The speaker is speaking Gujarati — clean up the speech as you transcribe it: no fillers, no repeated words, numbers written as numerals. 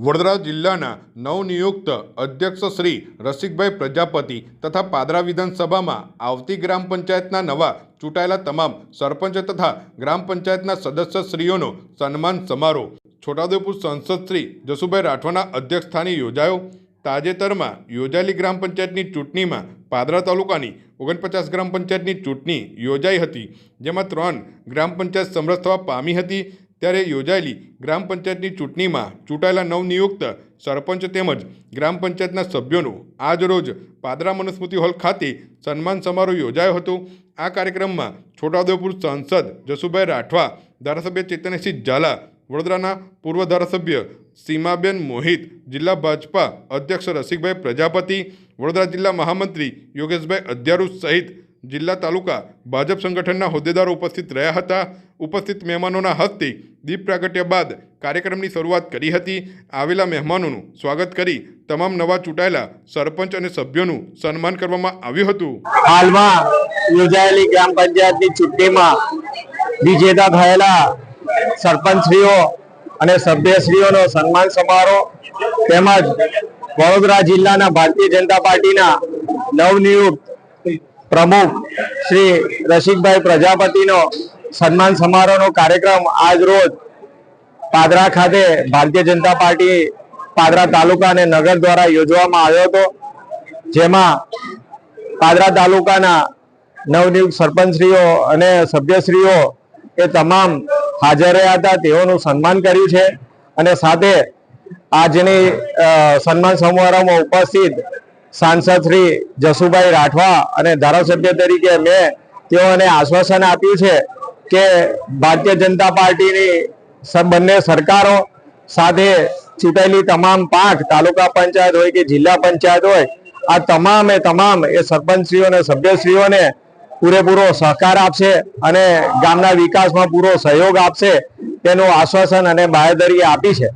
વડોદરા જિલ્લાના નવનિયુક્ત અધ્યક્ષ શ્રી રસિકભાઈ પ્રજાપતિ તથા પાદરા વિધાનસભામાં આવતી ગ્રામ પંચાયતના નવા ચૂંટાયેલા તમામ સરપંચ તથા ગ્રામ પંચાયતના સદસ્યશ્રીઓનો સન્માન સમારોહ છોટાઉદેપુર સાંસદ શ્રી જસુભાઈ રાઠવાના અધ્યક્ષસ્થાને યોજાયો। તાજેતરમાં યોજાયેલી ગ્રામ પંચાયતની ચૂંટણીમાં પાદરા તાલુકાની 49 ગ્રામ પંચાયતની ચૂંટણી યોજાઈ હતી, જેમાં 3 ગ્રામ પંચાયત સમરસ થવા પામી હતી। ત્યારે યોજાયેલી ગ્રામ પંચાયતની ચૂંટણીમાં ચૂંટાયેલા નવનિયુક્ત સરપંચ તેમજ ગ્રામ પંચાયતના સભ્યોનો આજરોજ પાદરા મનુસ્મૃતિ હોલ ખાતે સન્માન સમારોહ યોજાયો હતો। આ કાર્યક્રમમાં છોટાઉદેપુર સાંસદ જસુભાઈ રાઠવા, ધારાસભ્ય ચેતનસિંહ ઝાલા, વડોદરાના પૂર્વ ધારાસભ્ય સીમાબેન મોહિત, જિલ્લા ભાજપા અધ્યક્ષ રસિકભાઈ પ્રજાપતિ, વડોદરા જિલ્લા મહામંત્રી યોગેશભાઈ અધ્યારુ સહિત જિલ્લા તાલુકા ભાજપ સંગઠનના હોદ્દેદારો ઉપસ્થિત રહ્યા હતા। ઉપસ્થિત મહેમાનોના હસ્તે દીપ પ્રાગટ્ય બાદ કાર્યક્રમની શરૂઆત કરી હતી। આવેલા મહેમાનોનું સ્વાગત કરી તમામ નવા ચૂંટાયેલા સરપંચ અને સભ્યોનું સન્માન કરવામાં આવ્યું હતું। હાલમાં યોજાયેલી ગ્રામ પંચાયતની ચૂંટણીમાં વિજેતા થયેલા સરપંચશ્રીઓ અને સભ્યશ્રીઓનો સન્માન સમારોહ તેમજ વડોદરા જિલ્લાના ભારતીય જનતા પાર્ટીના નવનિયુક્ત પ્રમુખ શ્રી રસિકભાઈ પ્રજાપતિનો સન્માન સમારોહનો કાર્યક્રમ આજ રોજ પાદરા ખાતે ભારતીય જનતા પાર્ટી પાદરા તાલુકા અને નગર દ્વારા યોજવામાં આવ્યો હતો, જેમાં પાદરા તાલુકાના નવનિયુક્ત સરપંચશ્રીઓ અને સભ્યશ્રીઓ એ તમામ હાજર રહ્યા હતા, તેઓનું સન્માન કર્યું છે। અને સાથે આજની સન્માન સમારોહમાં ઉપસ્થિત સાંસદ શ્રી જસુભાઈ રાઠવા અને ધારાસભ્ય તરીકે મેં તેઓને આશ્વાસન આપ્યું છે કે ભારતીય જનતા પાર્ટીની બંને સરકારો સાથે ચૂંટાયેલી તમામ 5 તાલુકા પંચાયત હોય કે જિલ્લા પંચાયત હોય, આ તમામ એ સરપંચશ્રીઓ અને સભ્યશ્રીઓને પૂરેપૂરો સહકાર આપશે અને ગામના વિકાસમાં પૂરો સહયોગ આપશે તેનું આશ્વાસન અને બાંહેધરી આપી છે।